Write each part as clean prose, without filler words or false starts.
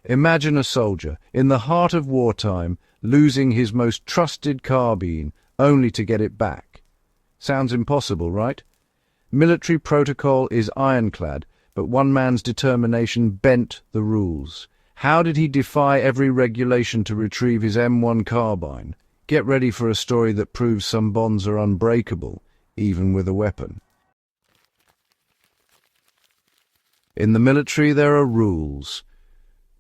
Imagine a soldier, in the heart of wartime, losing his most trusted carbine, only to get it back. Sounds impossible, right? Military protocol is ironclad, but one man's determination bent the rules. How did he defy every regulation to retrieve his M1 Carbine? Get ready for a story that proves some bonds are unbreakable, even with a weapon. In the military there are rules,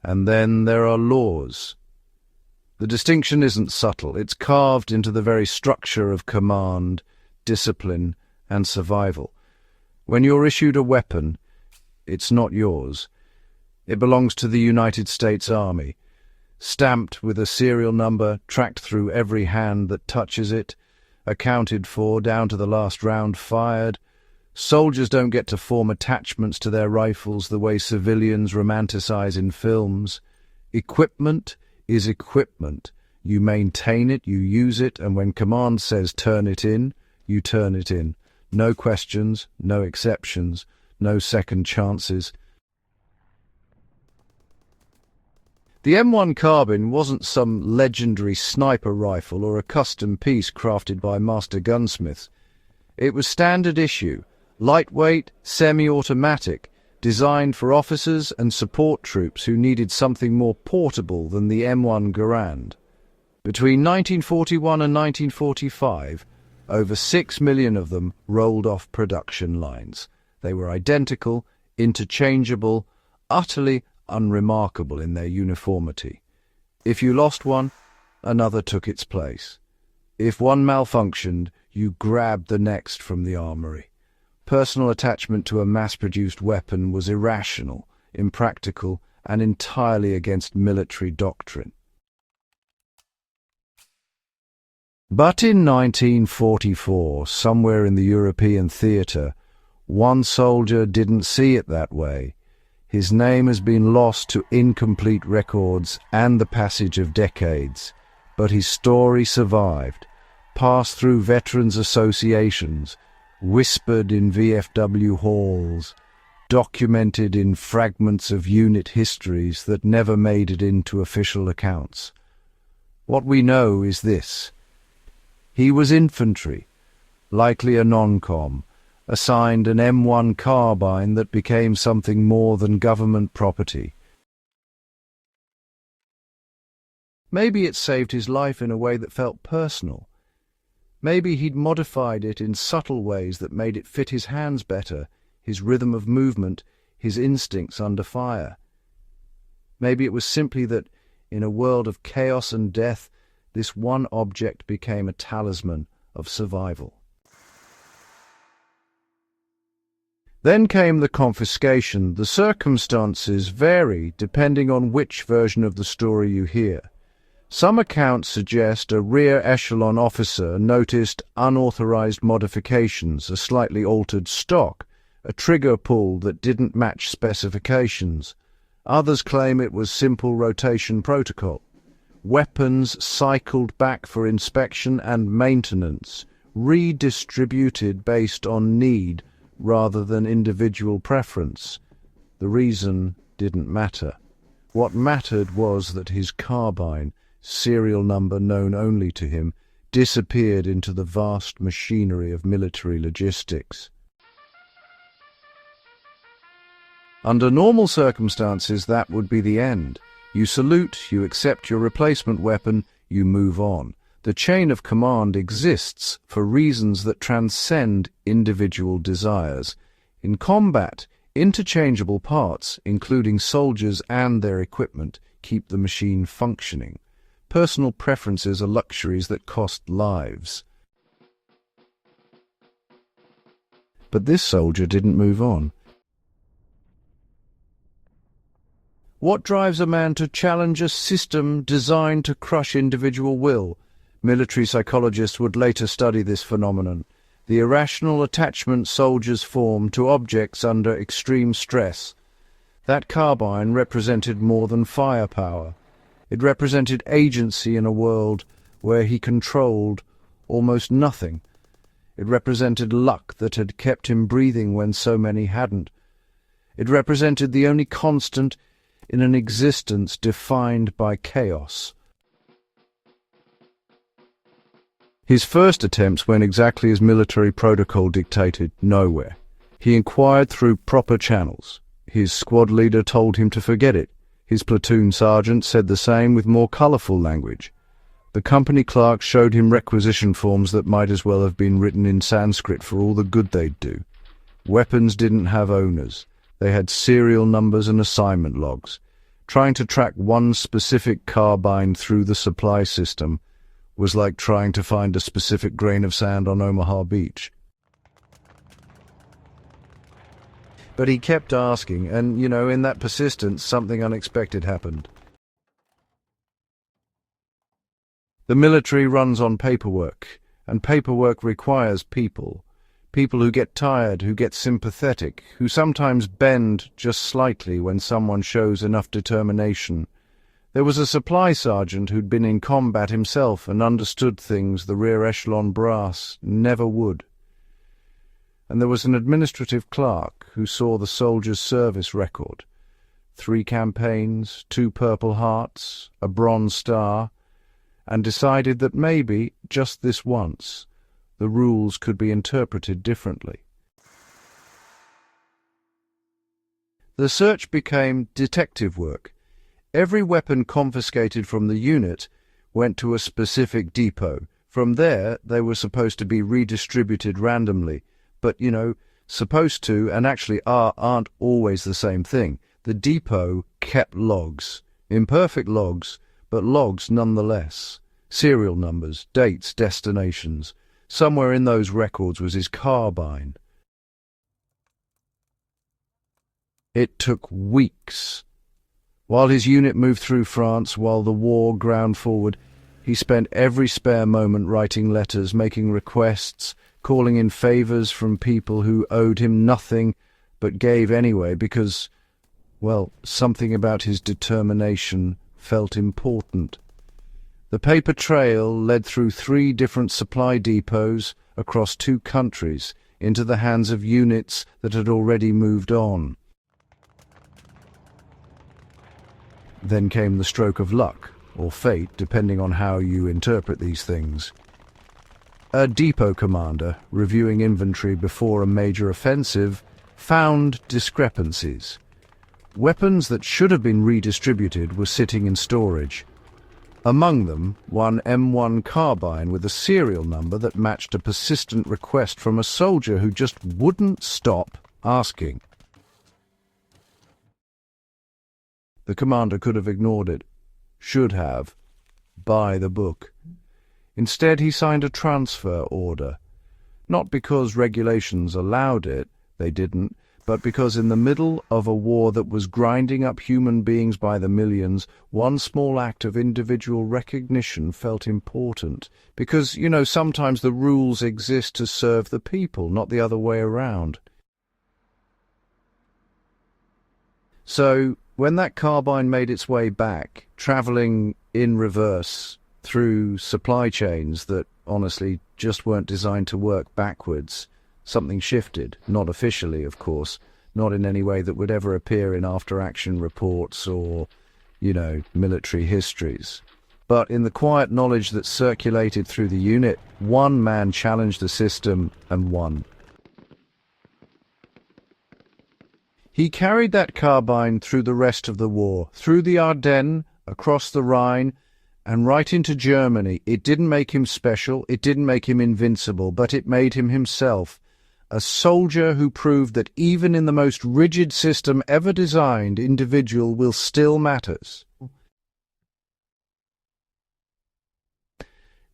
and then there are laws. The distinction isn't subtle, it's carved into the very structure of command, discipline, and survival. When you're issued a weapon, it's not yours. It belongs to the United States Army, stamped with a serial number, tracked through every hand that touches it, accounted for down to the last round fired. Soldiers don't get to form attachments to their rifles the way civilians romanticize in films. Equipment is equipment. You maintain it, you use it, and when command says turn it in, you turn it in. No questions, no exceptions, no second chances. The M1 Carbine wasn't some legendary sniper rifle or a custom piece crafted by master gunsmiths. It was standard issue, lightweight, semi-automatic, designed for officers and support troops who needed something more portable than the M1 Garand. Between 1941 and 1945, over 6 million of them rolled off production lines. They were identical, interchangeable, utterly unremarkable in their uniformity. If you lost one, another took its place. If one malfunctioned, you grabbed the next from the armory. Personal attachment to a mass-produced weapon was irrational, impractical, and entirely against military doctrine. But in 1944, somewhere in the European theatre, one soldier didn't see it that way. His name has been lost to incomplete records and the passage of decades, but his story survived, passed through veterans' associations, whispered in VFW halls, documented in fragments of unit histories that never made it into official accounts. What we know is this. He was infantry, likely a non-com, assigned an M1 Carbine that became something more than government property. Maybe it saved his life in a way that felt personal. Maybe he'd modified it in subtle ways that made it fit his hands better, his rhythm of movement, his instincts under fire. Maybe it was simply that, in a world of chaos and death, this one object became a talisman of survival. Then came the confiscation. The circumstances vary depending on which version of the story you hear. Some accounts suggest a rear echelon officer noticed unauthorized modifications, a slightly altered stock, a trigger pull that didn't match specifications. Others claim it was simple rotation protocol. Weapons cycled back for inspection and maintenance, redistributed based on need rather than individual preference. The reason didn't matter. What mattered was that his carbine, serial number known only to him, disappeared into the vast machinery of military logistics. Under normal circumstances, that would be the end. You salute, you accept your replacement weapon, you move on. The chain of command exists for reasons that transcend individual desires. In combat, interchangeable parts, including soldiers and their equipment, keep the machine functioning. Personal preferences are luxuries that cost lives. But this soldier didn't move on. What drives a man to challenge a system designed to crush individual will? Military psychologists would later study this phenomenon, the irrational attachment soldiers form to objects under extreme stress. That carbine represented more than firepower. It represented agency in a world where he controlled almost nothing. It represented luck that had kept him breathing when so many hadn't. It represented the only constant in an existence defined by chaos. His first attempts went exactly as military protocol dictated: nowhere. He inquired through proper channels. His squad leader told him to forget it. His platoon sergeant said the same with more colourful language. The company clerk showed him requisition forms that might as well have been written in Sanskrit for all the good they'd do. Weapons didn't have owners. They had serial numbers and assignment logs. Trying to track one specific carbine through the supply system was like trying to find a specific grain of sand on Omaha Beach. But he kept asking, and, in that persistence, something unexpected happened. The military runs on paperwork, and paperwork requires people. People who get tired, who get sympathetic, who sometimes bend just slightly when someone shows enough determination. There was a supply sergeant who'd been in combat himself and understood things the rear echelon brass never would. And there was an administrative clerk who saw the soldier's service record: 3 campaigns, 2 Purple Hearts, a Bronze Star, and decided that maybe, just this once, the rules could be interpreted differently. The search became detective work. Every weapon confiscated from the unit went to a specific depot. From there, they were supposed to be redistributed randomly. But, supposed to and actually aren't always the same thing. The depot kept logs. Imperfect logs, but logs nonetheless. Serial numbers, dates, destinations. Somewhere in those records was his carbine. It took weeks. While his unit moved through France, while the war ground forward, he spent every spare moment writing letters, making requests, calling in favours from people who owed him nothing but gave anyway because, something about his determination felt important. The paper trail led through 3 different supply depots across 2 countries into the hands of units that had already moved on. Then came the stroke of luck, or fate, depending on how you interpret these things. A depot commander, reviewing inventory before a major offensive, found discrepancies. Weapons that should have been redistributed were sitting in storage. Among them, one M1 Carbine with a serial number that matched a persistent request from a soldier who just wouldn't stop asking. The commander could have ignored it. Should have. By the book. Instead, he signed a transfer order. Not because regulations allowed it, they didn't, but because in the middle of a war that was grinding up human beings by the millions, one small act of individual recognition felt important. Because, sometimes the rules exist to serve the people, not the other way around. So, when that carbine made its way back, travelling in reverse through supply chains that, honestly, just weren't designed to work backwards, something shifted, not officially, of course, not in any way that would ever appear in after-action reports or, military histories. But in the quiet knowledge that circulated through the unit, one man challenged the system and won. He carried that carbine through the rest of the war, through the Ardennes, across the Rhine, and right into Germany. It didn't make him special, it didn't make him invincible, but it made him himself. A soldier who proved that even in the most rigid system ever designed, individual will still matters.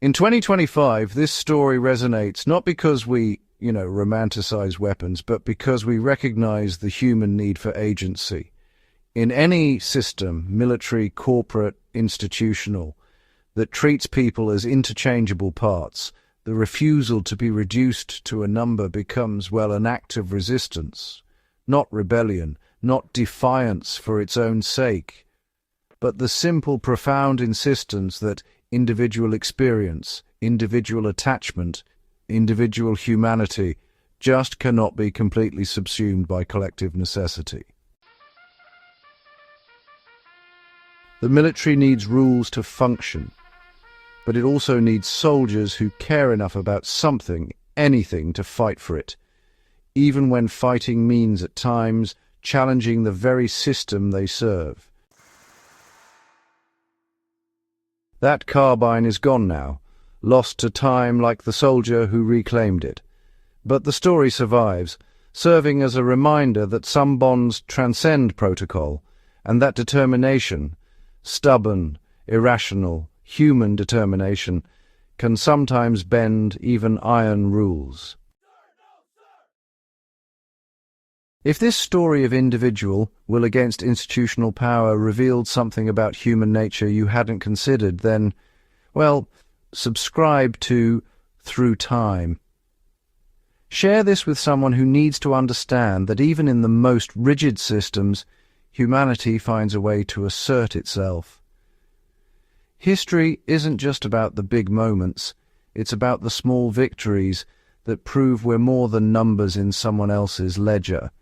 In 2025, this story resonates not because we, romanticize weapons, but because we recognize the human need for agency. In any system, military, corporate, institutional, that treats people as interchangeable parts, the refusal to be reduced to a number becomes, an act of resistance, not rebellion, not defiance for its own sake, but the simple, profound insistence that individual experience, individual attachment, individual humanity just cannot be completely subsumed by collective necessity. The military needs rules to function, but it also needs soldiers who care enough about something, anything, to fight for it, even when fighting means at times challenging the very system they serve. That carbine is gone now, lost to time like the soldier who reclaimed it. But the story survives, serving as a reminder that some bonds transcend protocol, and that determination, stubborn, irrational, human determination, can sometimes bend even iron rules. If this story of individual will against institutional power revealed something about human nature you hadn't considered, then, well, subscribe to Through Time. Share this with someone who needs to understand that even in the most rigid systems, humanity finds a way to assert itself. History isn't just about the big moments, it's about the small victories that prove we're more than numbers in someone else's ledger.